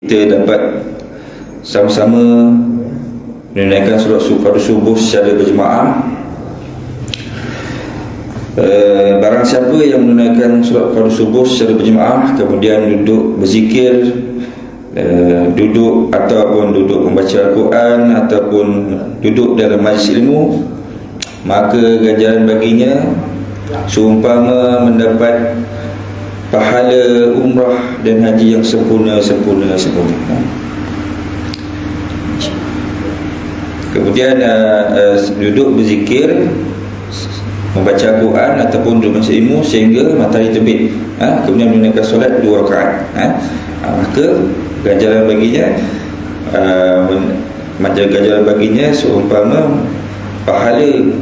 kita dapat sama-sama menunaikan solat fardu subuh secara berjemaah. Barang siapa yang menunaikan solat fardu subuh secara berjemaah kemudian duduk berzikir, duduk ataupun duduk membaca Al-Quran ataupun duduk dalam majlis ilmu, maka ganjaran baginya seumpama mendapat pahala umrah dan haji yang sempurna. Kemudian duduk berzikir, membaca Al-Quran ataupun duduk membaca ilmu sehingga matahari terbit, kemudian menunaikan solat 2 rakaat, maka ganjaran baginya seumpama pahala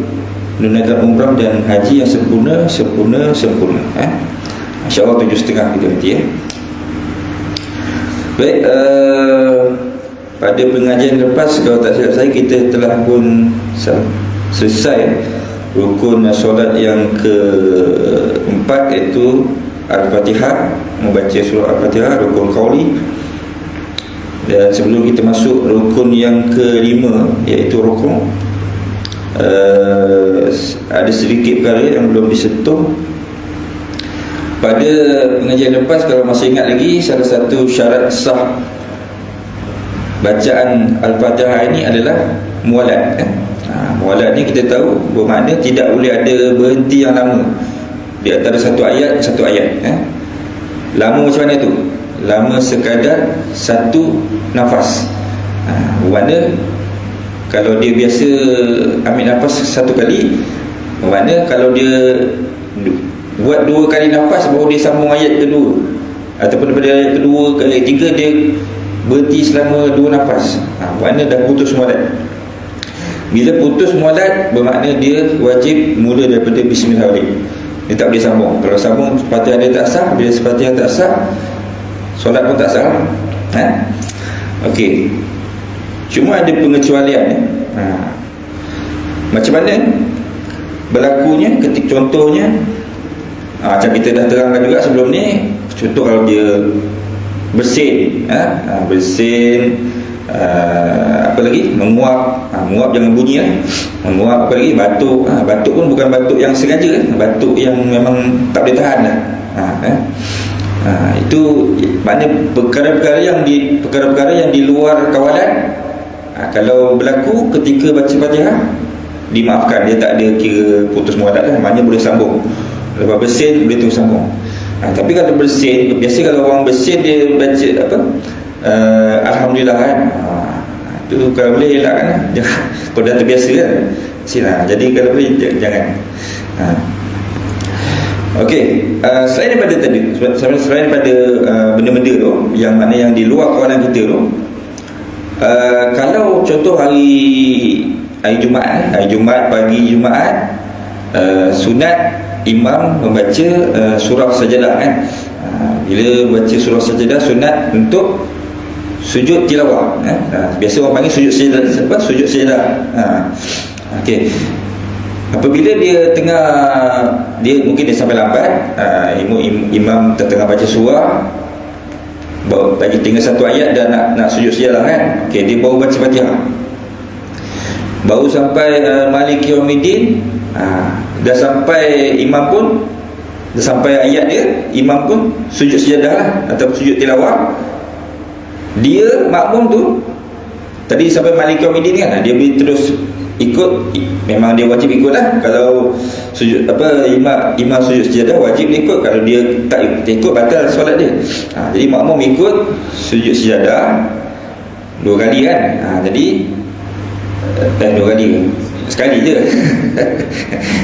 menunaikan umrah dan haji yang sempurna. InsyaAllah 7.5 kita nanti ya. Baik, pada pengajian lepas kalau tak silap saya kita telah pun selesai rukun solat yang keempat, iaitu Al-Fatihah, membaca surah Al-Fatihah, rukun qauli. Dan sebelum kita masuk rukun yang kelima, iaitu rukun, ada sedikit perkara yang belum disentuh. Pada pengajian lepas, kalau masih ingat lagi, salah satu syarat sah bacaan Al-Fatihah ini adalah mualat. Mualat ni kita tahu bermakna tidak boleh ada berhenti yang lama di antara satu ayat. Lama macam mana tu? Lama sekadar satu nafas. Bermakna kalau dia biasa ambil nafas satu kali, bermakna kalau dia buat 2 kali nafas baru dia sambung ayat kedua, ataupun daripada ayat kedua ke ayat 3 dia berhenti selama 2 nafas, makna dah putus mualat. Bila putus mualat bermakna dia wajib mula daripada bismillahirrahmanirrahim. Dia tak boleh sambung. Kalau sambung Fatihah dia tak sah. Bila Fatihah tak sah, solat pun tak sah. Okey. Cuma ada pengecualian. Macam mana berlakunya? Contohnya, macam kita dah terangkan juga sebelum ni. Contoh kalau dia bersin, apa lagi, menguap, menguap jangan bunyi menguap, apa lagi, batuk. Batuk pun bukan batuk yang sengaja, batuk yang memang tak boleh tahan itu makna perkara-perkara yang di luar kawalan. Kalau berlaku ketika baca Fatihah, dimaafkan, dia tak ada kira putus mualat maknanya boleh sambung. Lepas bersin boleh terus sambung. Tapi kalau bersin, biasa kalau orang bersin dia baca apa, Alhamdulillah itu kalau boleh elakkan kalau dah terbiasa sila. Jadi kalau boleh jangan. Okey, selain daripada tadi, selain daripada benda-benda tu yang mana yang di luar kawalan kita tu, kalau contoh hari Jumaat, pagi Jumaat, sunat imam membaca surah sajadah bila baca surah sajadah sunat untuk sujud tilawah. Biasa orang panggil sujud sajadah. Sebab sujud sajadah. Okey. Apabila dia mungkin dia sampai lambat, imam tengah baca surah, lagi tinggal satu ayat dan nak sujud sajadah Okey, dia baru baca Fatihah. Baru sampai Maliki Yaumiddin, dah sampai imam pun, dah sampai ayat dia, imam pun sujud sajadah atau sujud tilawah. Dia makmum tu tadi sampai Maliki Yaumiddin dia boleh terus ikut, memang dia wajib ikut kalau sujud imam sujud sajadah wajib dia ikut. Kalau dia tak ikut batal solat dia. Jadi makmum ikut sujud sajadah 2 kali jadi 2 kali, sekali je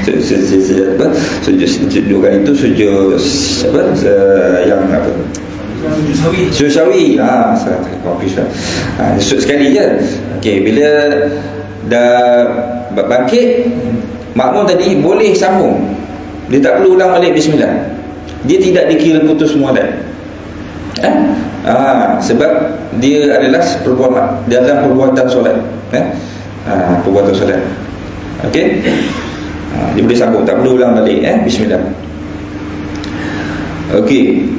sujud 2 kali itu sujud yang apa, sujud syawi. Sujud sekali je. Okey, bila dah bangkit, makmum tadi boleh sambung, dia tak perlu ulang balik bismillah, dia tidak dikira putus mualat. Sebab dia adalah dalam perbuatan solat. Perbuatan solat. Okey, dia boleh sambung, tak perlu ulang balik bismillah. Okey.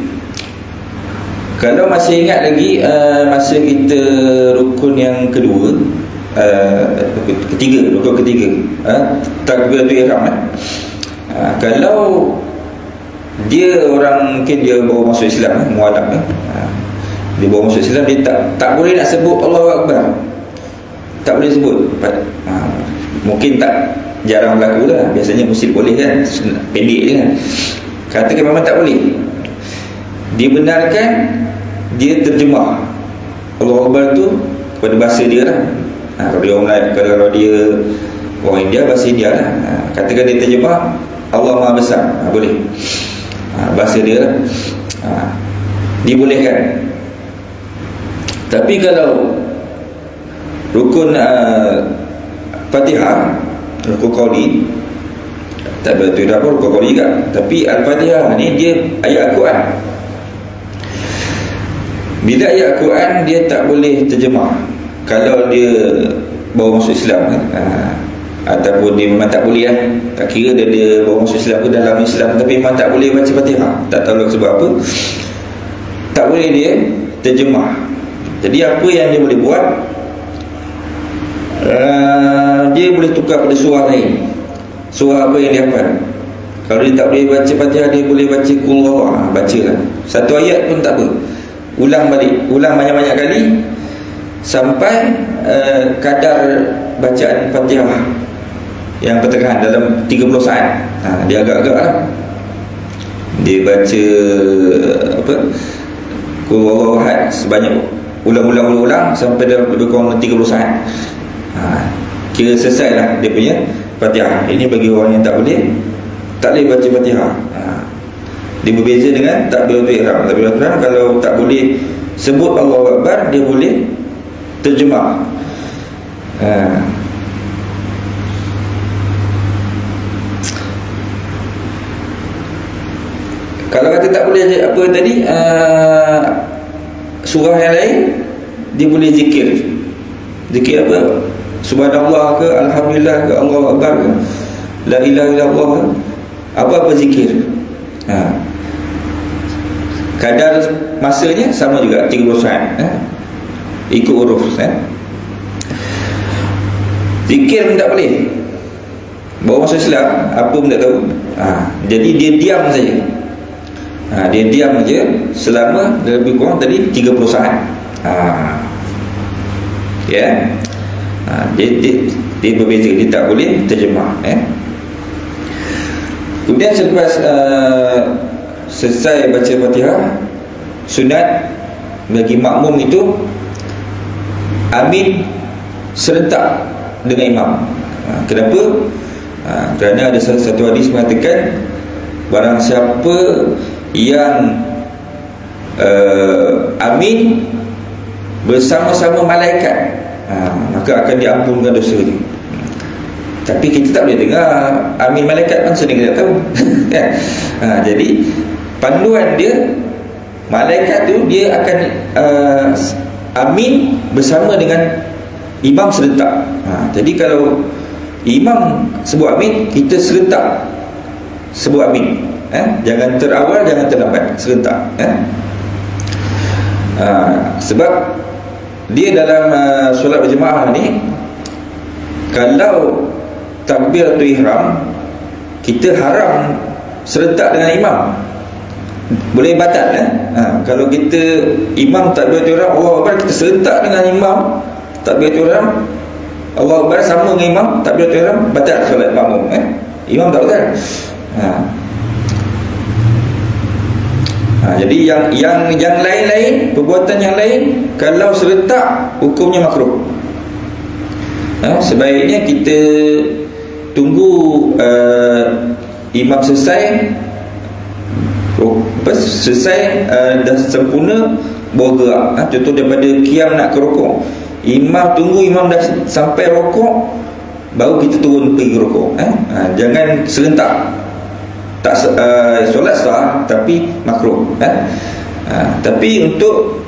Kalau masih ingat lagi masa kita rukun yang kedua, rukun ketiga, takbiratul ihram, kalau dia orang mungkin dia baru masuk Islam, mualaf, dia baru masuk Islam, dia tak boleh nak sebut Allahu Akbar, tak boleh sebut. Mungkin tak, jarang berlaku lah. Biasanya mesti boleh kan, pendek je kan. Katakan memang tak boleh, dibenarkan dia terjemah Allahu Akbar tu kepada bahasa dia lah. Kalau dia orang Melayu, kalau dia orang India, bahasa India lah. Katakan dia terjemah Allah Maha Besar, boleh, bahasa dia lah, dibolehkan. Tapi kalau rukun Fatihah, rukun qauli, tak betul dah rukun qauli juga. Tapi Al-Fatihah ni dia ayat Al-Quran. Bila ayat Al-Quran dia tak boleh terjemah kalau dia baru masuk Islam ataupun dia memang tak boleh lah. Tak kira dia baru masuk Islam ke dalam Islam, tapi memang tak boleh baca Fatihah, tak tahu sebab apa, tak boleh dia terjemah. Jadi apa yang dia boleh buat, dia boleh tukar pada surah lain. Surah apa yang dia hafal. Kalau dia tak boleh baca Fatihah, dia boleh baca Qul Huwallah, baca lah satu ayat pun tak apa, ulang balik, ulang banyak-banyak kali sampai kadar bacaan Fatihah yang pertengahan dalam 30 saat. Dia agak-agak lah, dia baca apa, Qul Huwallahu Ahad sebanyak ulang sampai dalam lebih kurang 30 saat. Kira selesai lah dia punya Fatihah. Ini bagi orang yang tak boleh baca Fatihah. Dia berbeza dengan takbiratul ihram. Takbiratul ihram kalau tak boleh sebut Allahu Akbar, dia boleh terjemah. Kalau kata tak boleh apa tadi, surah yang lain dia boleh zikir. Zikir apa? Subhanallah ke, Alhamdulillah ke, Allahu Akbar ke, La ilaha illallah ke, apa-apa zikir. Kadar masanya sama juga 30 saat. Ikut huruf. Zikir pun tak boleh, baru masuk Islam apa pun tak tahu. Jadi dia diam saja. Dia diam saja selama lebih kurang tadi 30 saat. Ya. Dia berbeza, dia tak boleh terjemah. Kemudian selepas selesai baca Fatihah, sunat bagi makmum itu amin serentak dengan imam. Kenapa? Kerana ada satu hadis mengatakan, barang siapa yang amin bersama-sama malaikat, maka akan diampunkan dosanya. Tapi kita tak boleh dengar amin malaikat, kan sering kita tahu. Jadi panduan dia, malaikat tu dia akan amin bersama dengan imam serentak. Jadi kalau imam sebut amin, kita serentak sebut amin. Jangan terawal, jangan terlambat, serentak. Sebab dia dalam solat berjemaah ni, kalau takbiratul ihram kita haram serentak dengan imam, boleh batal. Kalau kita imam takbiratul ihram Allahu Akbar, kita serentak dengan imam takbiratul ihram Allahu Akbar sama dengan imam takbiratul ihram, batal solat makmum. Imam tak batal. Jadi yang lain-lain, perbuatan yang lain kalau serentak hukumnya makruh. Sebaiknya kita tunggu imam selesai dah sempurna baru gerak. Contoh daripada qiyam nak ke rukuk, tunggu imam dah sampai rukuk baru kita turun pergi rukuk. Jangan serentak. Solat sah tapi makruh. Tapi untuk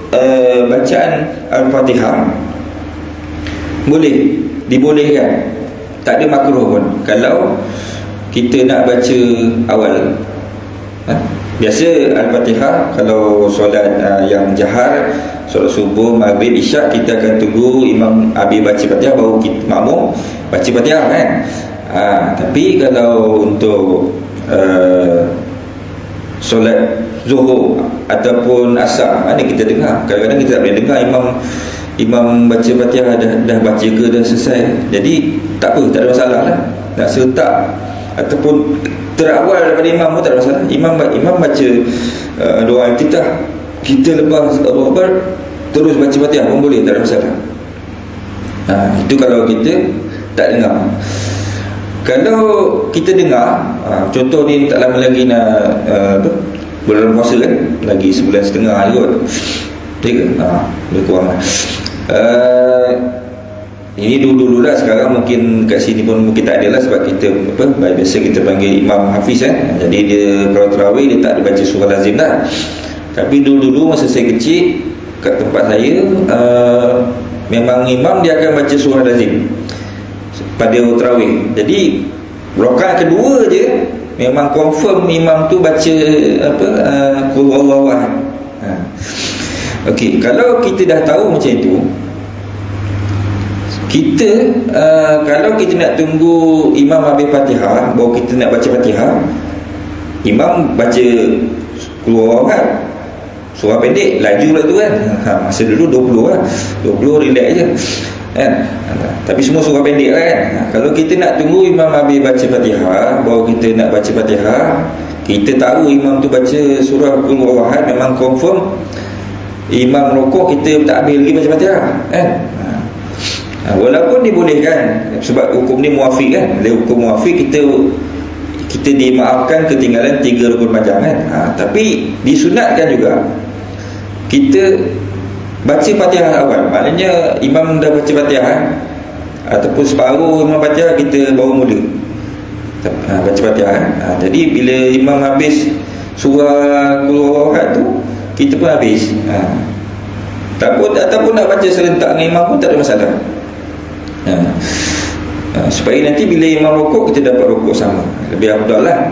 bacaan Al-Fatihah boleh, dibolehkan, tak ada makruh pun kalau kita nak baca awal. Biasa Al-Fatihah kalau solat yang jahar, solat subuh, maghrib, isyak, kita akan tunggu imam habis baca Fatihah baru kita makmum baca Fatihah kan. Tapi kalau untuk solat zuhur ataupun asar, mana kita dengar, kadang-kadang kita tak boleh dengar imam baca Fatihah dah baca ke dah selesai. Jadi tak apa, tak ada masalah lah, nak sertak ataupun terawal daripada imam pun tak ada masalah. Imam baca doa iftitah, kita lepas Allahu Akbar terus baca Fatihah pun boleh, tak ada masalah. Itu kalau kita tak dengar. Kalau kita dengar, contoh ni tak lama lagi nak bulan puasa kan, lagi sebulan setengah kot, 3 lebih kurang lah. Ini dulu-dulu lah, sekarang mungkin kat sini pun mungkin tak ada lah, sebab kita biasa kita panggil Imam Hafiz kan. Jadi dia kalau tarawih dia tak dibaca surah lazim lah. Tapi dulu-dulu masa saya kecil kat tempat saya, memang imam dia akan baca surah lazim pada tarawih. Jadi rakaat kedua je memang confirm imam tu baca qul huwallahu ahad. Okey, kalau kita dah tahu macam itu, kita kalau kita nak tunggu imam habis Fatihah baru kita nak baca Fatihah, imam baca qul huwallahu ahad, surah pendek, laju lah tu kan. Masa dulu 20 lah, 20 relax je kan. Tapi semua surah pendek lah kan. Kalau kita nak tunggu imam habis baca Fatihah baru kita nak baca Fatihah, kita tahu imam tu baca surah qul huwallahu ahad, memang confirm imam rukuk kita tak habis lagi baca Fatihah kan. Walaupun dibolehkan sebab hukum ni muafiq kan. Dia hukum muafiq, kita dimaafkan ketinggalan 3 rukun panjang kan. Tapi disunatkan juga kita baca Fatihah awal. Maknanya imam dah baca Fatihah ataupun separuh imam Fatihah, kita baru mula baca Fatihah. Jadi bila imam habis surah qul huwallahu ahad tu, kita pun habis. Ataupun nak baca serentak dengan imam pun tak ada masalah. Supaya nanti bila imam rukuk kita dapat rukuk sama, lebih afdal lah.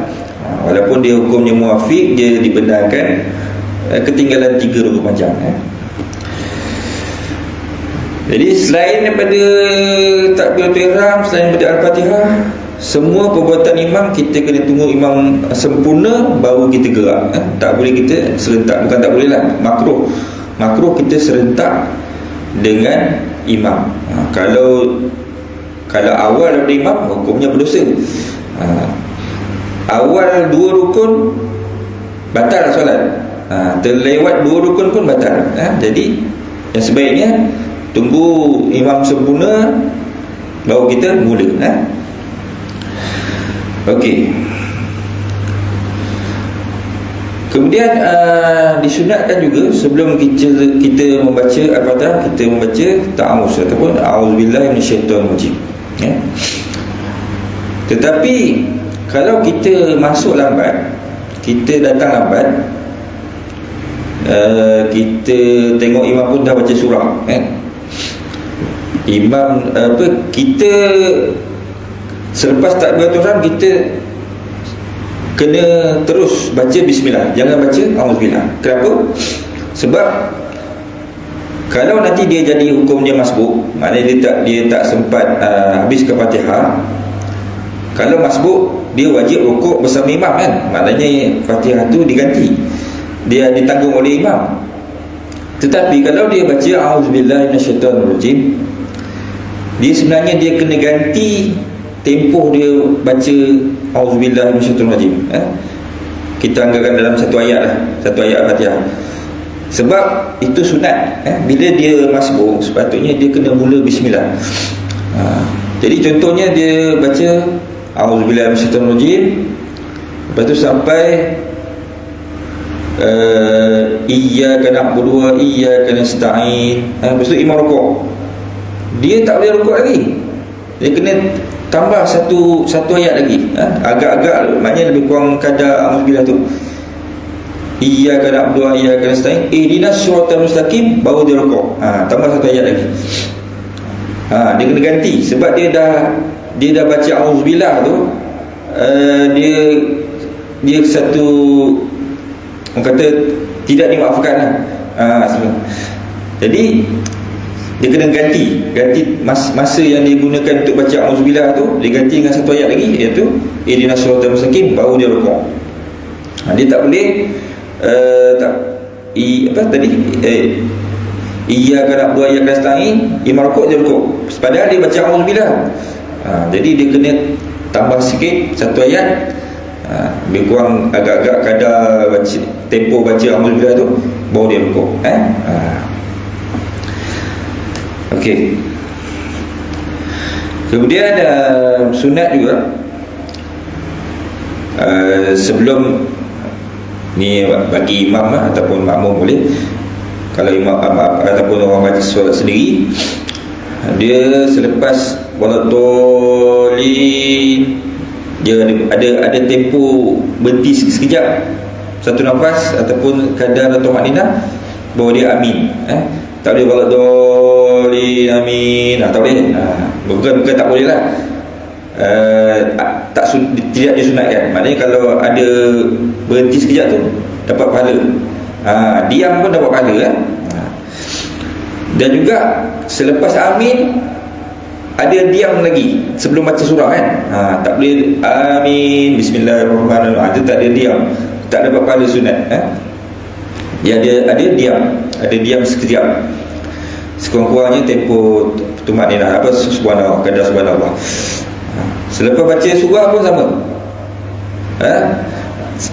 Walaupun dia hukumnya muafiq, dia dibenarkan ketinggalan 3 rukun panjang. Jadi selain daripada takbiratul ihram, selain daripada Al-Fatihah, semua perbuatan imam kita kena tunggu imam sempurna baru kita gerak. Tak boleh kita serentak, bukan tak boleh lah, makruh kita serentak dengan imam. Kalau awal daripada imam, hukumnya berdosa. Awal 2 rukun batal solat, terlewat 2 rukun pun batal. Jadi yang sebaiknya tunggu imam sempurna baru kita mula. Okey. Kemudian disunatkan juga sebelum kita membaca Al-Fatihah, kita membaca ta'awuz ataupun a'udzubillahi minasyaitonir rajim. Tetapi kalau kita masuk lambat, kita datang lambat, kita tengok imam pun dah baca surah kan, imam kita selepas takbiratul ihram kita kena terus baca bismillah, jangan baca auzubillah. Kenapa? Sebab kalau nanti dia jadi hukum dia masbuk, maknanya dia tak sempat habiskan Fatihah. Kalau masbuk, dia wajib rukuk bersama imam kan, maknanya Fatihah tu diganti, dia ditanggung oleh imam. Tetapi kalau dia baca auzubillahi minasyaitonir rajim, dia sebenarnya dia kena ganti tempoh dia baca auzubillahi minasyaitonir rajim. Kita anggarkan dalam satu ayat lah, satu ayat Fatihah. Sebab itu sunat. Bila dia masbuk, sepatutnya dia kena mula bismillah. Jadi contohnya dia baca auzubillahi minasyaitonir rajim, lepas tu sampai iyyaka na'budu wa iyyaka nasta'in. Lepas tu imam rukuk, dia tak boleh rukuk lagi, dia kena tambah satu ayat lagi. Agak-agak maknanya lebih kurang kadar auzubillah tu, iyyaka na'budu wa iyyaka nasta'in ihdinas siratal mustaqim, baru dia rukuk. Tambah satu ayat lagi. Dia kena ganti sebab dia dah baca auzubillah tu, dia satu orang kata tidak dimaafkan lah. Jadi dia kena ganti masa yang dia gunakan untuk baca auzubillah tu, dia ganti dengan satu ayat lagi, iaitu ihdinas siratal mustaqim, baru dia rukuk. Dia tak boleh iyyaka na'budu wa iyyaka nasta'in, imam rukuk dia rukuk, padahal dia baca auzubillah. Jadi dia kena tambah sikit satu ayat, lebih kurang agak-agak kadar tempoh baca auzubillah tu, baru dia rukuk. Okey. Kemudian sunat juga, sebelum ni bagi imam ataupun makmum boleh, kalau imam ataupun orang baca solat sendiri, dia selepas waladhdallin, dia ada tempo berhenti sekejap, satu nafas ataupun kadar tumaninah, baru dia amin. Tak boleh waladhdallin amin, tak boleh. Bukan tak boleh lah, tidak disunatkan. Maknanya kalau ada berhenti sekejap tu dapat pahala, diam pun dapat pahala kan. Dan juga selepas amin ada diam lagi sebelum baca surah kan. Tak boleh amin bismillahirrahmanirrahim, itu tak ada diam, tak dapat pahala sunat. Ya, ada diam sekejap, sekurang-kurangnya tempo tumaninah, subhanallah, kadar subhanallah. Selepas baca surah pun sama.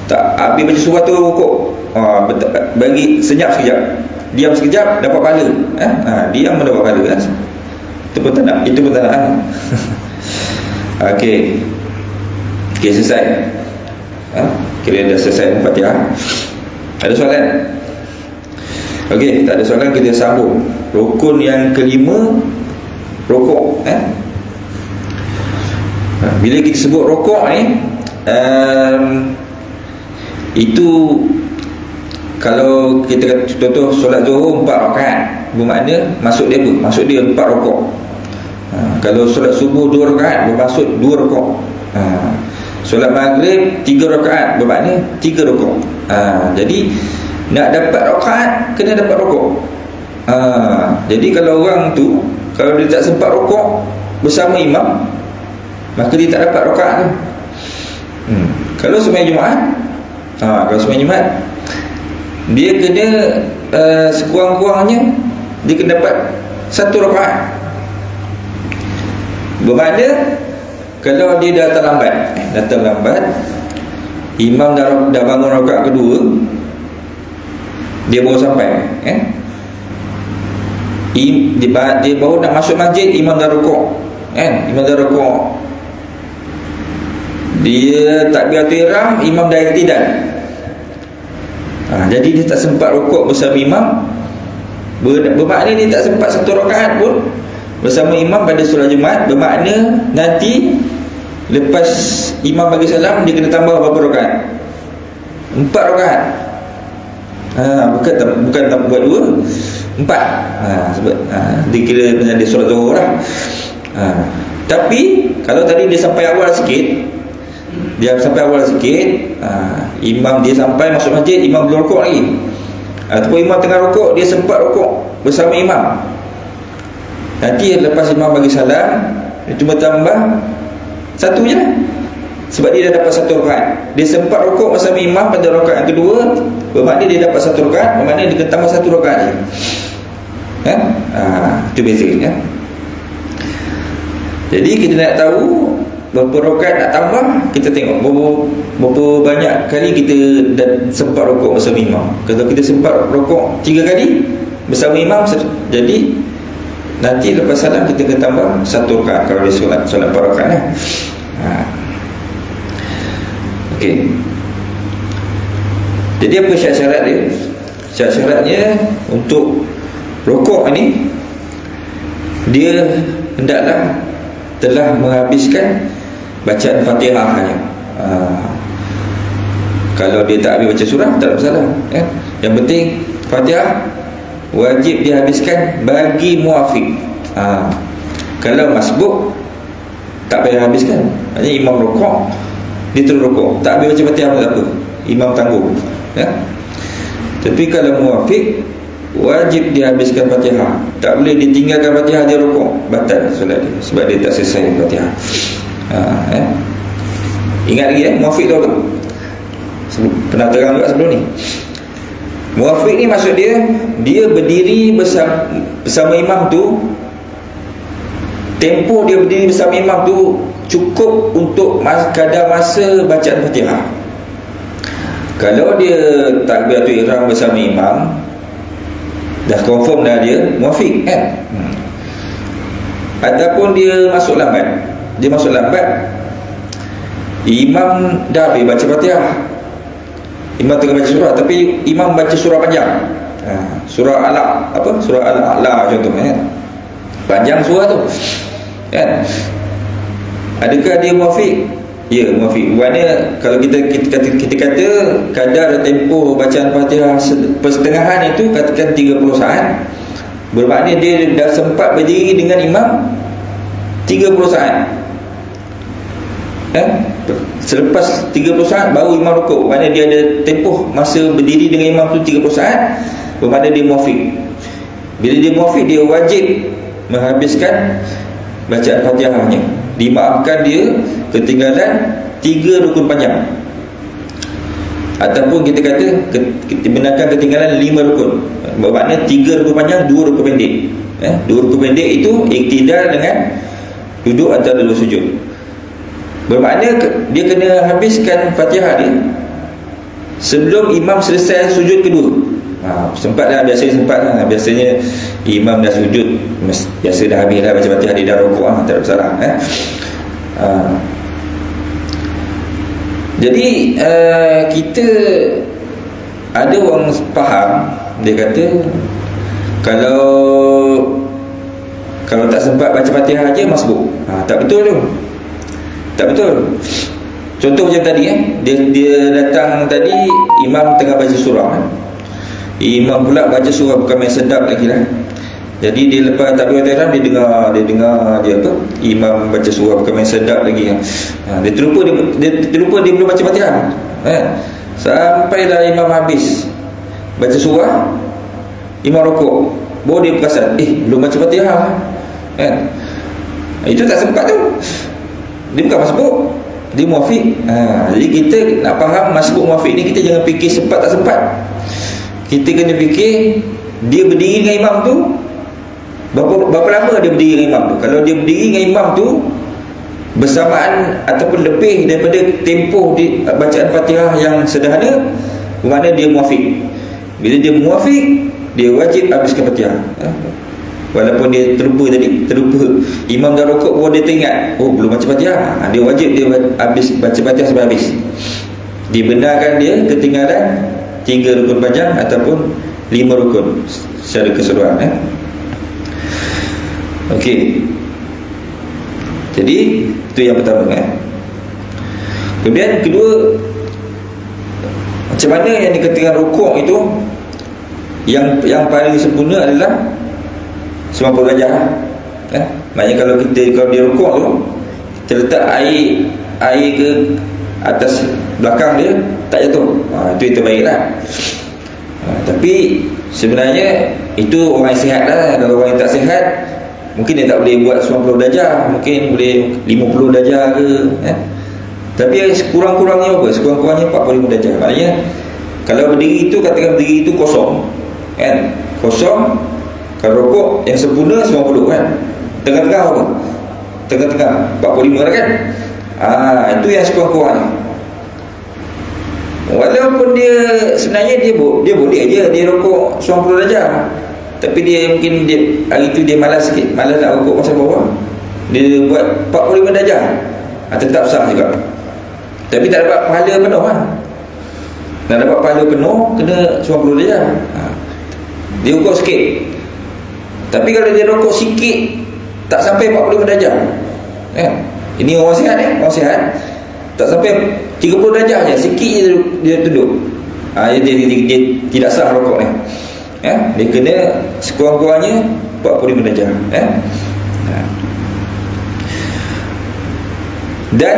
Tak habis baca surah tu rukuk, bagi senyap sekejap, diam sekejap, dapat pahala. Diam pun dapat pahala kan. Itu pun tak nak. Okey, selesai. Kira dah selesai Fatihah. Ada soalan? Okey, tak ada soalan, kita sambung rukun yang kelima, rukuk. Bila kita sebut rukuk ni, itu kalau kita contoh solat Zuhur 4 rakaat, bermakna maksud dia apa? Maksud dia 4 rukuk. Kalau solat subuh 2 rakaat, bermaksud 2 rukuk. Solat Maghrib 3 rakaat, bermakna 3 rukuk. Jadi nak dapat rakaat kena dapat rukuk. Jadi kalau orang tu, kalau dia tak sempat rukuk bersama imam, maka dia tak dapat rakaat tu. Kalau sembahyang Jumaat, kalau sembahyang Jumaat, dia kena sekurang-kurangnya dia kena dapat 1 rakaat. Bermakna kalau dia datang lambat, imam dah bangun rakaat kedua, dia baru sampai, dia baru nak masuk masjid, imam dah rukuk, imam dah rukuk, dia takbiratul ihram, imam dah i'tidal. Jadi dia tak sempat rukuk bersama imam, bermakna dia tak sempat 1 rakaat pun bersama imam pada solat Jumaat. Bermakna nanti lepas imam bagi salam, dia kena tambah berapa rakaat? 4 rakaat. Bukan tak buat 2, 4. Sebab dikira macam dia solat Zuhur lah. Tapi kalau tadi dia sampai awal sikit, imam dia sampai masuk masjid, imam belum rukuk lagi, ataupun imam tengah rukuk, dia sempat rukuk bersama imam, nanti lepas imam bagi salam, dia cuma tambah 1 je lah. Sebab dia dah dapat 1 rakaat. Dia sempat rukuk bersama imam pada rakaat yang kedua, bermakna dia dapat 1 rakaat, bermakna dia kena tambah 1 rakaat je. Itu beza ya. Jadi kita nak tahu berapa rakaat nak tambah, kita tengok berapa banyak kali kita dah sempat rukuk bersama imam. Kalau kita sempat rukuk 3 kali bersama imam, jadi nanti lepas salam kita kena tambah 1 rakaat kalau dia solat 4 rakaat lah. Okey. Jadi apa syarat-syarat dia? Syarat-syaratnya untuk rukuk ni, dia hendaklah telah menghabiskan bacaan Fatihah hanya. Kalau dia tak habis baca surah, tak ada masalah. Yang penting Fatihah wajib dihabiskan bagi muafiq. Kalau masbuk tak payah habiskan. Maksudnya imam rukuk, dia terus rukuk, tak habis baca Fatihah pun tak apa, imam tanggung. Tapi kalau muwafiq, wajib dihabiskan Fatihah. Tak boleh ditinggalkan Fatihah, dia rukuk, batal solat dia sebab dia tak selesai Fatihah. Ingat lagi muwafiq tu apa? Pernah terang juga sebelum ni. Muwafiq ni maksud dia berdiri bersama imam tu, tempoh dia berdiri bersama imam tu cukup untuk kadar masa bacaan Fatihah. Kalau dia takbiratul ihram bersama imam, dah confirm dah dia muwafiq kan. Ataupun dia masuk lambat, imam dah habis baca Fatihah, imam tengah baca surah, tapi imam baca surah panjang, surah Alaq, surah Al-A'la contohnya, panjang surah tu kan. Adakah dia muwafiq? Ya, muwafiq. Maknanya kalau kita kata kadar tempoh bacaan Fatihah pertengahan itu katakan 30 saat, bermakna dia dah sempat berdiri dengan imam 30 saat. Selepas 30 saat baru imam rukuk, maknanya dia ada tempoh masa berdiri dengan imam tu 30 saat, bermakna dia muwafiq. Bila dia muwafiq, dia wajib menghabiskan bacaan Fatihahnya, dimaafkan dia ketinggalan 3 rukun panjang, ataupun kita kata dibenarkan ketinggalan 5 rukun, bermakna 3 rukun panjang, 2 rukun pendek. 2 rukun pendek itu iktidal dengan duduk antara 2 sujud, bermakna dia kena habiskan Fatihah dia sebelum imam selesai sujud kedua. Sempat dah, biasanya imam dah sujud, biasa dah habis dah baca Fatihah, dia dah rukuk, tak ada masalah. Jadi kita ada orang faham, dia kata kalau tak sempat baca Fatihah aja masbuk. Tak betul tu, tak betul. Contoh macam tadi dia datang tadi, imam tengah baca surah, imam pula baca surah bukan main sedap lagi lah. Jadi dia lepas takbiratul ihram, dia dengar dia imam baca surah bukan main sedap lagi. Dia terlupa dia belum baca Fatihah. Sampailah imam habis baca surah, imam rukuk, baru dia perasan belum baca Fatihah kan. Itu tak sempat tu, dia bukan masbuk, dia muwafiq. Jadi kita nak faham masbuk muwafiq ni, kita jangan fikir sempat tak sempat. Kita kena fikir dia berdiri dengan imam tu berapa lama dia berdiri dengan imam tu. Kalau dia berdiri dengan imam tu bersamaan ataupun lebih daripada tempoh di bacaan Fatihah yang sederhana, bermakna dia muwafiq. Bila dia muwafiq, dia wajib habiskan Fatihah. Walaupun dia terlupa imam dah rukuk, baru dia teringat belum baca Fatihah, dia wajib dia habis baca Fatihah sampai habis. Dibenarkan dia ketinggalan 3 rukun panjang ataupun 5 rukun secara keseluruhan. Okey. Jadi itu yang pertama. Kemudian kedua, macam mana yang dikatakan rukuk itu yang paling sempurna adalah 90 darjah. Maknanya kalau dia rukuk tu, kita letak air ke atas belakang dia, tak jatuh, itu yang terbaik lah. Tapi sebenarnya itu orang yang sihat lah. Kalau orang yang tak sihat, mungkin dia tak boleh buat 90 darjah, mungkin boleh 50 darjah ke. Tapi sekurang-kurangnya apa? Sekurang-kurangnya 45 darjah. Maknanya kalau berdiri itu, katakan berdiri itu kosong kan, kosong. Kalau rukuk yang sempurna 90 kan, tengah-tengah apa? Tengah-tengah 45 lah kan. Itu yang sekurang-kurangnya. Walaupun dia sebenarnya dia boleh je dia rukuk 90 darjah, tapi dia mungkin hari tu dia malas sikit, malas nak rukuk masa bawah, dia buat 45 darjah, tetap sah juga. Tapi tak dapat pahala penuh kan. Nak dapat pahala penuh kena 90 darjah. Dia rukuk sikit. Tapi kalau dia rukuk sikit tak sampai 45 darjah. Ini orang sihat orang sihat. Tak sampai 30 darjah je, sikit je dia duduk. Dia tidak sah rukuk ni. Dia kena sekurang-kurangnya 45 darjah. Dan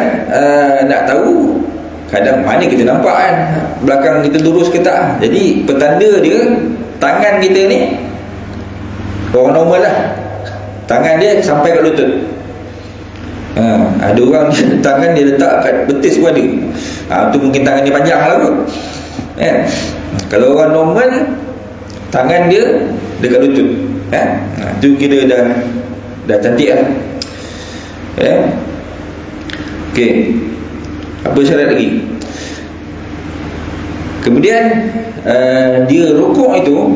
nak tahu kadang mana kita nampak kan belakang kita lurus ke tak. Jadi petanda dia tangan kita ni orang normal lah, tangan dia sampai kat lutut. Ada orang tangan dia letak kat betis pun ada. Tu mungkin tangan dia panjang lah kot. Kalau orang normal tangan dia dekat lutut. Tu kira dah cantik lah. Okey. Apa syarat lagi? Kemudian dia rukuk itu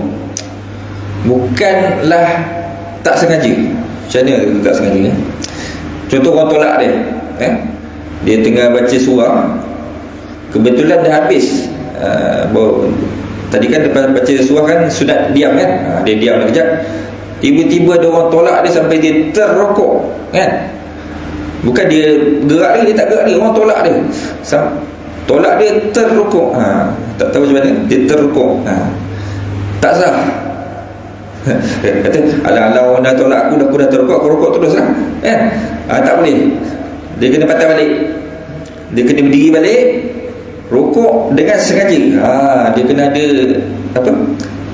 bukanlah tak sengaja. Macam mana tak sengaja? Contoh orang tolak dia, dia tengah baca surah, kebetulan dah habis. Tadi kan lepas baca surah kan sunat diam kan, dia diam sekejap, tiba-tiba ada orang tolak dia sampai dia terrokok kan. Bukan dia gerak dia tak gerak dia, orang tolak dia, tolak dia terrokok. Tak tahu macam mana dia terrokok. Tak sah. Kata alah orang dah tolak aku dah terrokok, aku rokok terus lah tak boleh. Dia kena patah balik, dia kena berdiri balik, rokok dengan sengaja. Dia kena ada apa,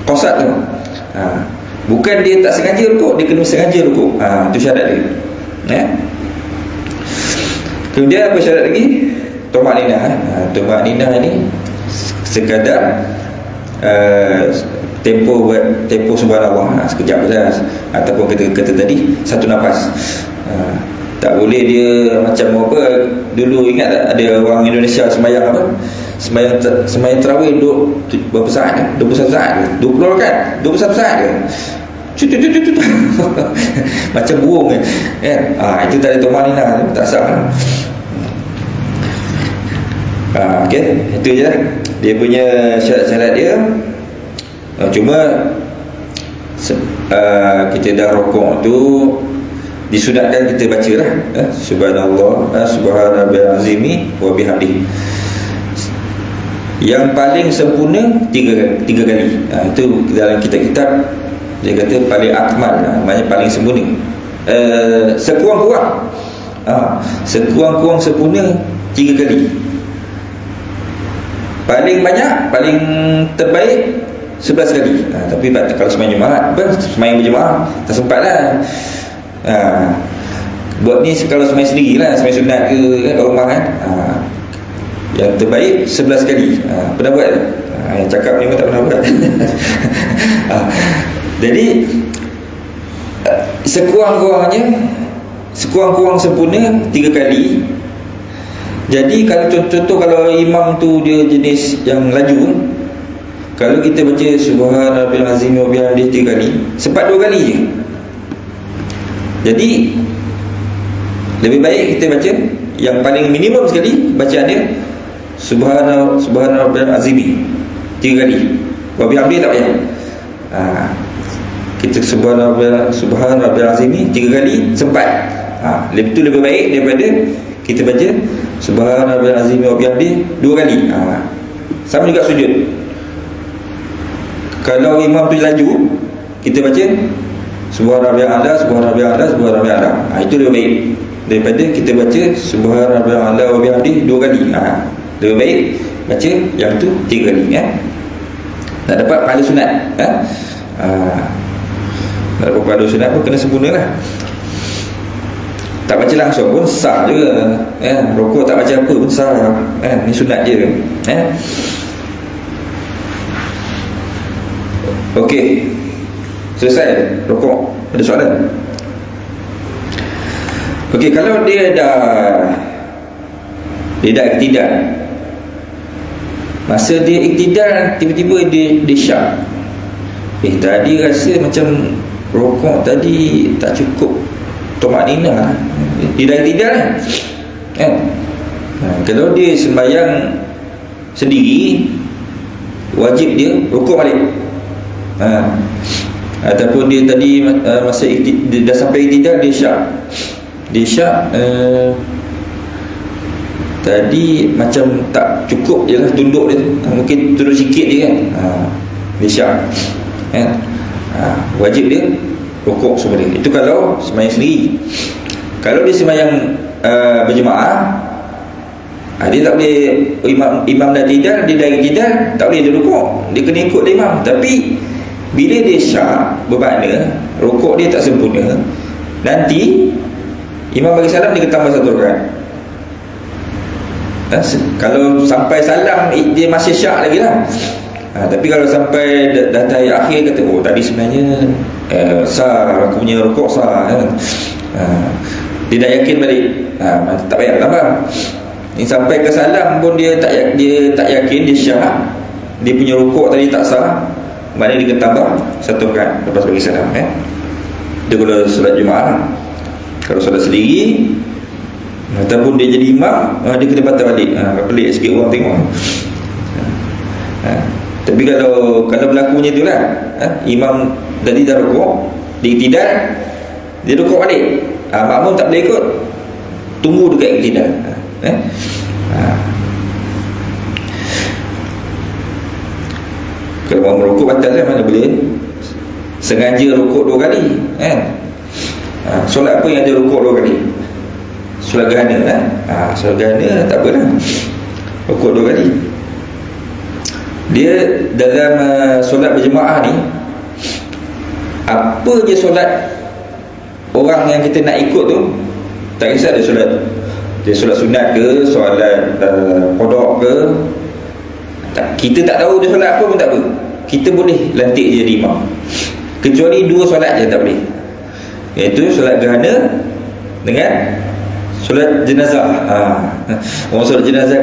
qasad tu. Bukan dia tak sengaja rokok, dia kena sengaja rokok. Itu syarat dia. Kemudian apa syarat lagi? Tumakninah. Tumakninah ni sekadar tempoh subhanallah sekejap saja, ataupun kata tadi satu nafas. Tak boleh dia macam apa, dulu ingat tak ada orang Indonesia sembahyang apa, sembahyang tarawih duduk berapa saat? 21 saat, 20 kan, 21 saat ke? Macam burung kan. Itu tak ada tumakninah, tak sah. Okey, itu je dia punya syarat-syarat dia. Cuma kita dah rokok tu disunatkan kita baca lah, subhanallah, subhanallah azimi wa bihamdi. Yang paling sempurna tiga kali. Itu dalam kitab-kitab dia kata paling akmal, maknanya paling sempurna. Sekurang-kurang sekurang-kurang sempurna 3 kali. Paling banyak, paling terbaik 11 kali. Tapi kalau sembahyang Jumaat, sembahyang berjemaah tak sempat lah. Buat ni kalau sembahyang sendiri lah, sembahyang sunat ke kat rumah kan. Yang terbaik 11 kali. Pernah buat? Yang cakap ni pun tak pernah buat. Jadi sekurang-kurang sempurna 3 kali. Jadi kalau contoh kalau imam tu dia jenis yang laju, kalau kita baca subhanallah azim wa bihamdihi 3 kali, sempat 2 kali je. Jadi lebih baik kita baca yang paling minimum sekali bacaan dia subhanallah azim 3 kali. Wa bihamdihi tak payah. Kita subhanallah azim 3 kali sempat. Itu lebih baik daripada kita baca subhanallah azim wa bihamdihi 2 kali. Sama juga sujud. Kalau imam tu laju, kita baca subhanallah a'la, subhanallah a'la, subhanallah a'la. Itu lebih baik daripada kita baca subhanallah wa bihamdihi 2 kali. Lebih baik baca yang tu 3 kali nak dapat pahala sunat. Nak dapat pahala sunat pun kena sempurna lah. Tak baca langsung pun sah juga. Rokok tak baca apa pun sah. Ni sunat je. Okey, selesai rokok. Ada soalan? Okey, kalau dia dah iktidal, masa dia iktidal tiba-tiba dia syak, tadi rasa macam rokok tadi tak cukup tumakninah, dia dah iktidal kan. Kalau dia sembahyang sendiri, wajib dia rukuk balik. Ataupun dia tadi masa dia dah sampai iktidal, dia syak tadi macam tak cukup je lah tunduk dia, mungkin tunduk sikit je kan. Dia syak wajib dia rukuk semua dia. Itu kalau sembahyang sendiri. Kalau dia sembahyang berjemaah, Dia tak boleh, imam dah tidal, dia dah tidal, tak boleh dia rukuk, dia kena ikut dia imam. Tapi bila dia syak, bermakna rukuk dia tak sempurna, nanti imam bagi salam, dia kena tambah 1 rakaat. Kalau sampai salam dia masih syak lagi lah. Tapi kalau sampai dah tahiyat akhir, kata tadi sebenarnya sah, aku punya rukuk sah, kan? Dia dah yakin balik, tak payah tambah. Sampai ke salam pun dia tak yakin, dia syak, dia punya rukuk tadi tak sah, maknanya dia kena tambah 1 rakaat lepas bagi salam. Itu kalau solat Jumaat. Kalau solat sendiri ataupun dia jadi imam, dia kena patah balik. Pelik sikit orang tengok. Tapi kalau berlakunya itulah, imam tadi dah rukuk, dia tidak, dia rukuk balik, makmum tak boleh ikut, tunggu dekat tidak. Kalau mau merukuk batal kan, mana boleh sengaja rukuk 2 kali, kan? Solat apa yang ada rukuk 2 kali? Solat gerhana, solat gerhana tak apalah, rukuk 2 kali. Dia dalam solat berjemaah ni, apa je solat orang yang kita nak ikut tu, tak kisah dia solat sunat ke, solat qada ke, kita tak tahu dia solat apa pun tak apa, kita boleh lantik je jadi imam, kecuali 2 solat je tak boleh, iaitu solat gerhana dengan solat jenazah. Orang solat jenazah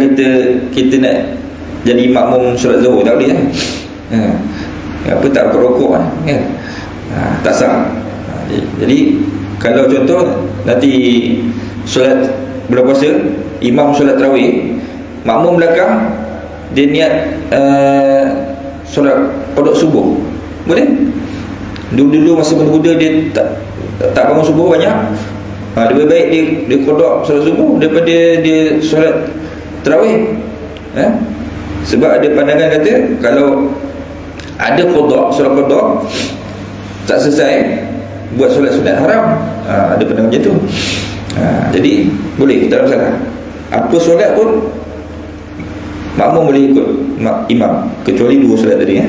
kita nak jadi makmum solat zuhur tak boleh, apa tak rokok kan, tak sah. Jadi kalau contoh nanti solat bulan puasa, imam solat tarawih, makmum belakang dia niat solat qada subuh, boleh? Dulu masa muda dia tak bangun subuh banyak, lebih baik dia qada solat subuh daripada dia solat tarawih. Sebab ada pandangan kata kalau ada solat qada tak selesai, buat solat sunat haram. Ada pandangan macam tu. Jadi boleh, tak ada masalah. Apa solat pun makmum boleh ikut imam, kecuali 2 solat tadi.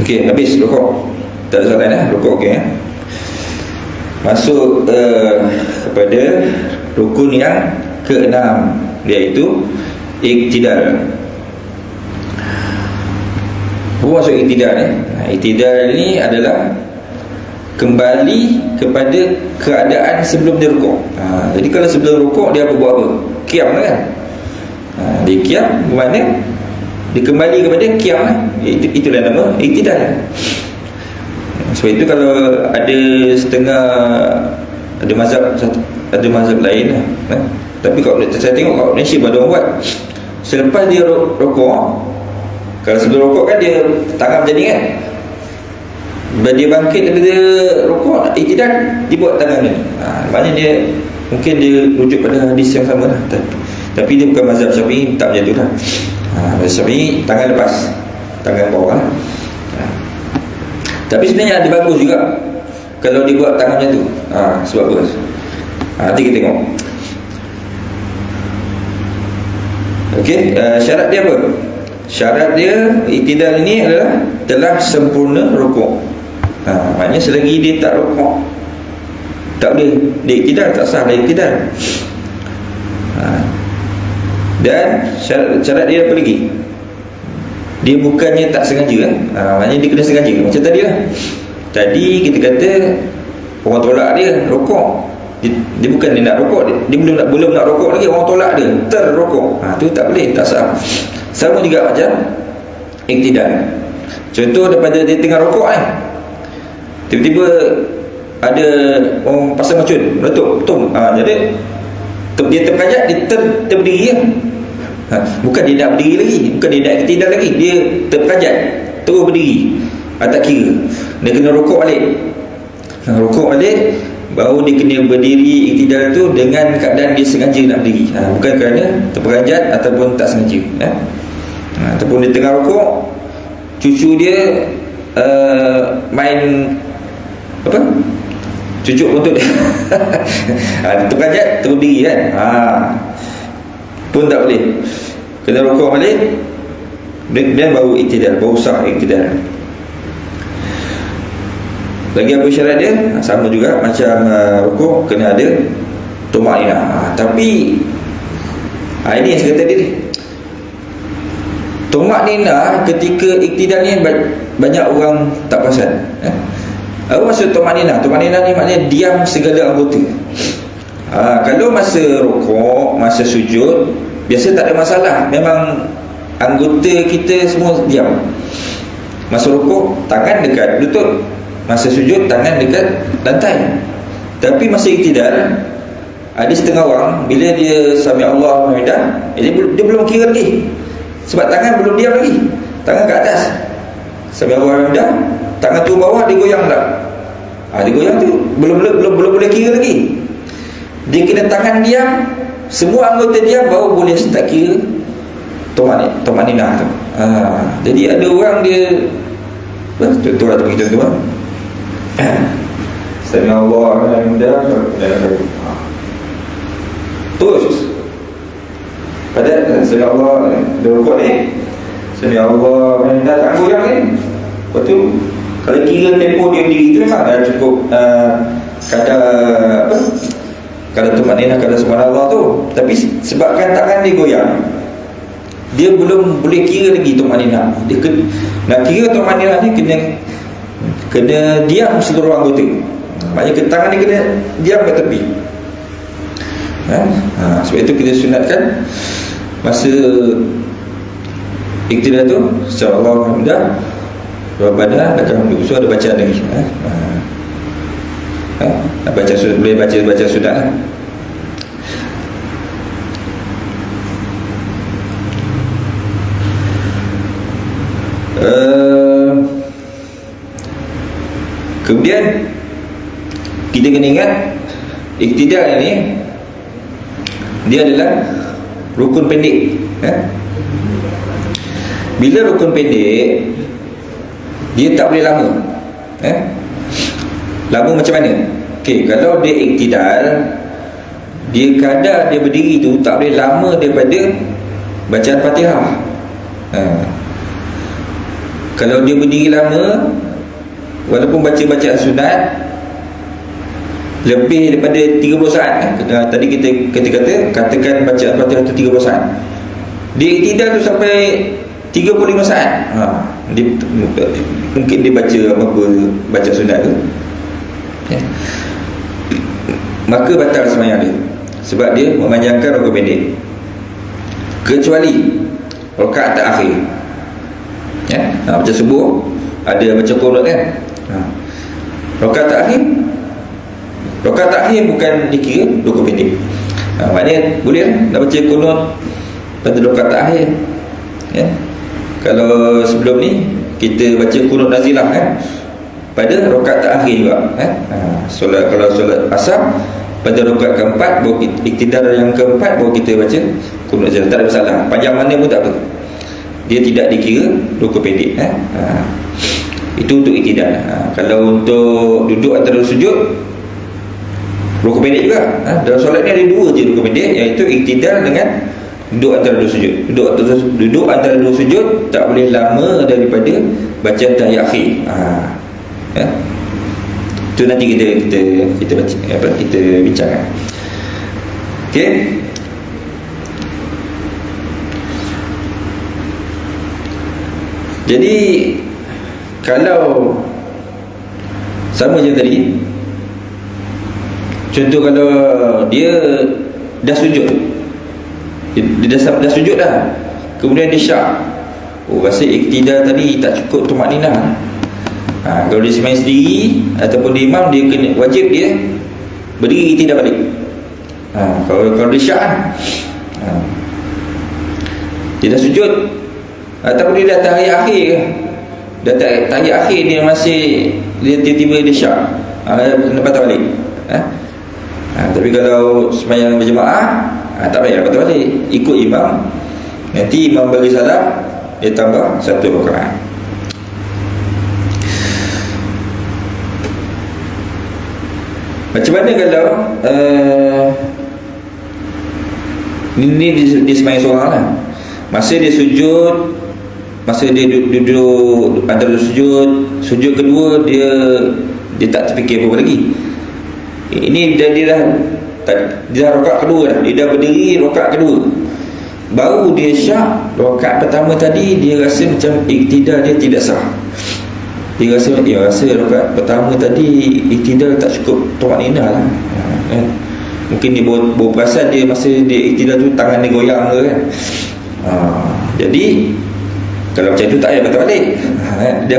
Okey, habis rukuk. Tak ada soalan rukuk okey. Masuk kepada rukun yang ke-6, iaitu iktidal. Apa maksud iktidal ni? Iktidal ni adalah kembali kepada keadaan sebelum dia rukuk. Jadi kalau sebelum rukuk dia buat apa? Qiyam kan? Dia qiyam bermakna dia kembali kepada qiyam lah. Itulah nama iktidal. Sebab itu kalau ada setengah, ada mazhab lain lah. Tapi kalau saya tengok kat Malaysia pada orang buat, selepas dia rokok, kalau sebelum rokok kan dia tangan macam ni kan, bila dia bangkit daripada rokok, iktidal, dia buat tangan ni. Maknanya dia mungkin dia rujuk pada hadis yang sama lah. Tapi dia bukan mazhab Syafi'i, tak macam tu lah. Mazhab Syafi'i tangan lepas, tangan bawah lah. Tapi sebenarnya ada bagus juga kalau dia buat tangan macam tu. Sebab apa? Nanti kita tengok. Okey, syarat dia apa? Syarat dia iktidal ini adalah telah sempurna rukuk. Maknanya selagi dia tak rukuk, tak boleh dia iktidal, tak sah dia iktidal. Dan syarat dia apa lagi? Dia bukannya tak sengaja, maknanya dia kena sengaja. Macam tadi lah, tadi kita kata orang tolak dia rukuk, dia bukan dia nak rokok, dia belum nak rokok lagi, orang tolak dia terrokok, tu tak boleh, tak sah. Sama juga macam iktidal. Contoh daripada dia tengah rokok tiba-tiba ada orang pasang macun meletup, jadi dia terkajat, dia berdiri bukan dia nak berdiri lagi, bukan dia nak iktidal lagi, dia terkajat terus berdiri, tak kira, dia kena rokok balik. Rokok balik baru dia kena berdiri iktidal tu dengan keadaan dia sengaja nak berdiri, bukan kerana terperanjat ataupun tak sengaja. Ataupun dia tengah rokok, cucu dia main cucuk buntut dia. Terperanjat terus diri kan, pun tak boleh, kena rukuk balik dan baru iktidal, baru sah iktidal. Lagi apa syarat dia? Sama juga macam rukuk, kena ada tumakninah. Tapi ini yang saya kata tadi, tumakninah ketika iktidal ni banyak orang tak perasan. Apa maksud tumakninah? Tumakninah ni maknanya diam segala anggota. Kalau masa rukuk, masa sujud, biasa tak ada masalah, memang anggota kita semua diam. Masa rukuk tangan dekat lutut, masa sujud tangan dekat lantai. Tapi masa iktidal, ada setengah orang bila dia sami Allah hamidah, dia belum kira lagi, sebab tangan belum diam lagi, tangan kat atas sami Allah hamidah, tangan tu bawah digoyang tak. Digoyang tu belum boleh kira lagi. Dia kena tangan diam, semua anggota diam, baru boleh start kira tumakninah tu. Jadi ada orang dia contohlah tu kita tu sami Allah hamidah terus pada sami Allah dia rukuk ni, sami Allah hamidah, tak goyang ni. Lepas tu kalau kira tempoh dia berdiri tu memang dah cukup kadar apa, kadar tumakninah, kadar subhanallah tu. Tapi sebabkan tangan dia goyang, dia belum boleh kira lagi tumakninah. Dia nak kira tumakninah ni kena diam seluruh anggota. Maknanya tangan dia kena diam ke tepi. Sebab itu kita sunatkan masa iktidal tu secara Allah alhamdulillah Rabbana lakal hamdu, so ada bacaan lagi. Baca sunat, boleh baca sunat lah. Kemudian kita kena ingat iktidal ni dia adalah rukun pendek. Bila rukun pendek, dia tak boleh lama. Lama macam mana? Okey, kalau dia iktidal, dia kadar dia berdiri tu tak boleh lama daripada bacaan Fatihah. Kalau dia berdiri lama, walaupun baca bacaan sunat lebih daripada 30 saat, tadi kita katakan bacaan Fatihah tu 30 saat, dia iktidal tu sampai 35 saat, mungkin dia baca sunat tu, maka batal sembahyang dia, sebab dia memanjangkan rukun pendek. Kecuali rakaat terakhir, macam subuh ada baca qunut kan, rakaat terakhir bukan dikira rukun pendek. Maknanya boleh nak baca qunut pada rakaat terakhir. Kalau sebelum ni kita baca qunut nazilah kan, pada rakaat terakhir juga. Kalau solat asar pada rakaat keempat, baru iktidal yang keempat, baru kita baca qunut nazilah. Tak ada masalah, panjang mana pun tak apa, dia tidak dikira rukun pendek. Itu untuk iktidal. Kalau untuk duduk antara sujud, rukun pendek juga. Dalam solat ni ada dua je rukun pendek, iaitu iktidal dengan duduk antara dua sujud. Duduk antara dua sujud tak boleh lama daripada bacaan tahiyat akhir. Itu nanti kita baca, kita bincangkan. Okey. Jadi kalau sama je tadi, contoh kalau dia dah sujud, dia dah sujud dah, kemudian dia syak, rasa iktidal tadi tak cukup tumakninah. Kalau dia sembahyang sendiri ataupun dia imam, dia kena wajib dia berdiri iktidal balik. Kalau dia syak dia dah sujud ataupun dia dah tahiyat akhir ke, dah tahiyat akhir, dia masih dia tiba-tiba dia syak, kena patah balik. Tapi kalau sembahyang berjemaah, tak payah patah balik, ikut imam. Nanti imam bagi salam, dia tambah satu rakaat. Macam mana kalau ini dia semayang seorang lah. Masa dia sujud, masa dia duduk antara sujud kedua, dia tak terfikir apa lagi. Ini dia dah rakaat kedua dah. Dia dah berdiri rakaat kedua, baru dia syak. Rakaat pertama tadi dia rasa macam iktidal dia tidak sah. Dia rasa rakaat pertama tadi iktidal tak cukup tumakninah lah. Mungkin dia baru perasan dia masa dia iktidal tu tangan dia goyang ke kan. Jadi kalau macam tu tak payah patah balik. Dia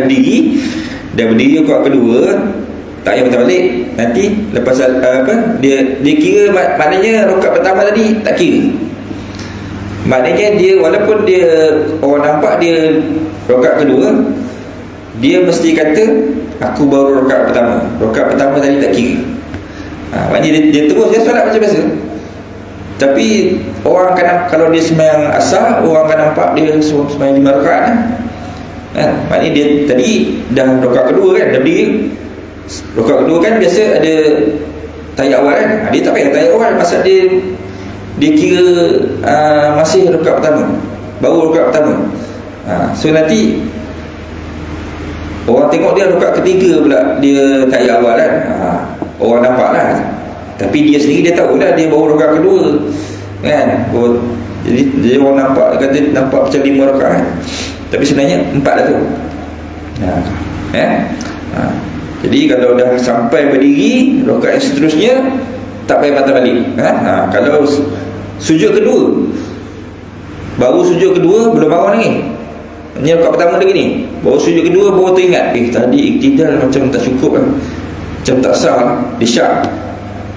berdiri rakaat kedua, tak payah patah balik. Nanti lepas dia kira, maknanya rakaat pertama tadi tak kira. Maknanya dia, walaupun dia orang nampak dia rakaat kedua, dia mesti kata aku baru rakaat pertama tadi tak kira. Maknanya dia terus dia solat macam biasa. Tapi orang akan, kalau dia sembahyang asar, orang akan nampak dia sembahyang 5 rakaat kan. Maknanya dia tadi dah rakaat kedua kan, dah berdiri. Rakaat kedua kan biasa ada tahiyat awal kan. Dia tak payah tahiyat awal, pasal dia kira masih rakaat pertama, baru rakaat pertama. So nanti orang tengok dia rakaat ketiga pula dia tahiyat awal kan. Orang nampak lah, tapi dia sendiri dia tahu dah dia baru rakaat kedua kan. Jadi orang nampak, kata nampak macam 5 rakaat, tapi sebenarnya 4 dah tu. Jadi kalau dah sampai berdiri rakaat yang seterusnya, tak payah patah balik. Kalau sujud kedua, baru sujud kedua, belum bangun lagi, ini rakaat pertama lagi ni, baru sujud kedua, baru teringat tadi iktidal macam tak cukup lah, macam tak sah, dia syak.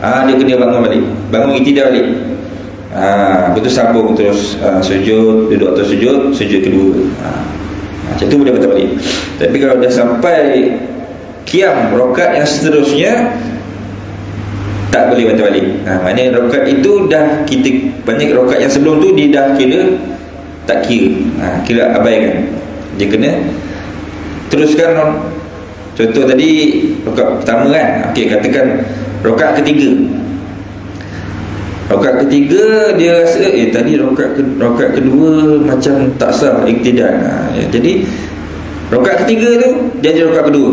Dia kena bangun balik, bangun iktidal balik. Betul, sambung terus sujud, duduk atas sujud kedua. Macam tu boleh patah balik. Tapi kalau dah sampai qiyam rakaat yang seterusnya, tak boleh patah balik. Maknanya rakaat itu dah kita, banyak rakaat yang sebelum tu dia dah kira tak kira, kira abaikan. Dia kena teruskan. Contoh tadi rakaat pertama kan, okey, katakan rakaat ketiga. Rakaat ketiga dia rasa tadi rakaat kedua macam tak sah iktidal. Jadi rakaat ketiga tu dia jadi rakaat kedua.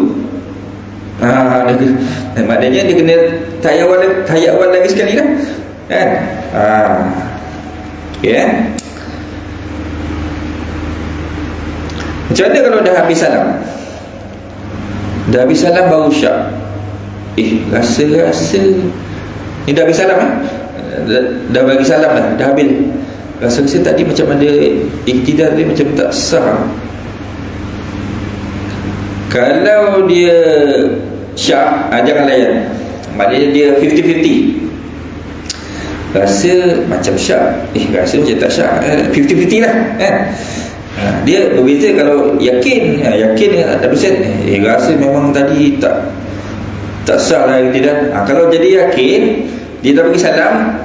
Maknanya dia kena tahiyat awal lagi sekali lah kan. Okay, macam mana kalau dah habis salam? Dah habis salam baru syak. Rasa ni dah habis salam dah bagi salam dah habis. Rasa tadi macam ada iktidal dia macam tak sah. Kalau dia syak, jangan layan. Maknanya dia 50-50. Rasa macam syak, rasa macam tak syak, 50-50 lah kan. Dia berbeza kalau yakin 100%, rasa memang tadi tak sah lah iktidal. Kalau jadi yakin, dia dah bagi salam,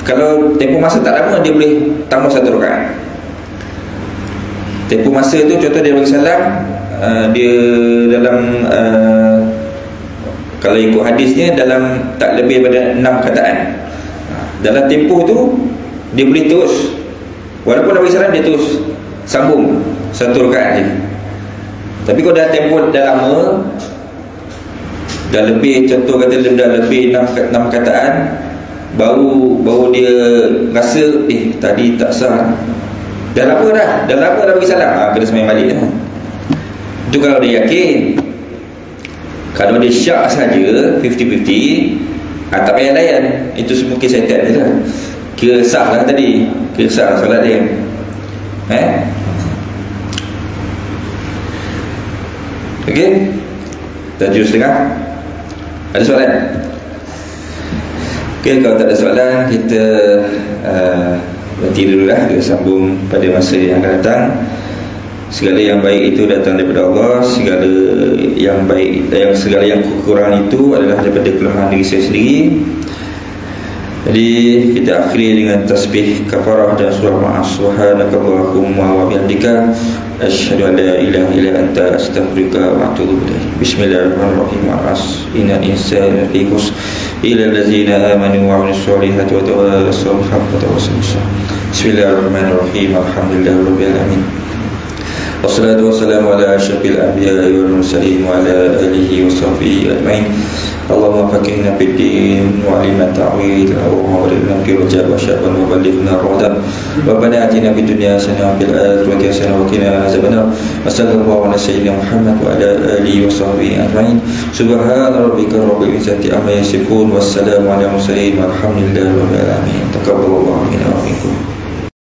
kalau tempoh masa tak lama, dia boleh tambah 1 rakaat. Tempoh masa tu, contoh dia bagi salam, dia dalam kalau ikut hadisnya dalam tak lebih daripada 6 kataan. Dalam tempoh tu dia boleh terus, walaupun dah bagi salam, dia terus sambung 1 rakaat je. Tapi kalau dah tempoh dah lama, dah lebih, contoh kata dah lebih 6 kataan, baru dia rasa tadi tak sah, dah lama dah bagi salam, kena sembahyang balik lah. Itu kalau dia yakin. Kalau dia syak saja 50-50, tak payah layan. Itu semua kisah je lah. Kira sah lah tadi, kira sah solat dia. 7:30. Ada soalan? Kalau tak ada soalan, kita berhenti dulu lah. Kita sambung pada masa yang akan datang. Segala yang baik itu datang daripada Allah. Segala yang baik, segala yang kekurangan itu adalah daripada kelemahan diri saya sendiri. Jadi kita akhiri dengan tasbih kafarah dan surah Ma'as. Subhanakallahumma wa bihamdika asyhadu an la ilaha illa anta astaghfiruka wa atubu ilaik. Bismillahirrahmanirrahim. Innal insana fi khusr illa allazina amanu wa 'amilus solihati wa tawassaw bil haqqi wa tawassaw bis sabr. Bismillahirrahmanirrahim. Alhamdulillahirabbil alamin. Wassalatu wassalamu ala asyrafil anbiya'i wal mursalin wa ala alihi wa sahbihi ajmain. Allahumma faqihna fid din wa 'allimna ta'wil wa baligna fi rajab wa sya'ban wa balighna ramadan. Rabbana atina fid dunya hasanah wa fil akhirati hasanah wa qina azabannar. Wassallallahu ala sayyidina Muhammad wa ala alihi wa sahbihi ajmain. Subhana rabbika rabbil izzati amma yasifun. Wassalamu ala mursalin walhamdulillahi rabbil alamin. Taqabbalallahu minna wa minkum.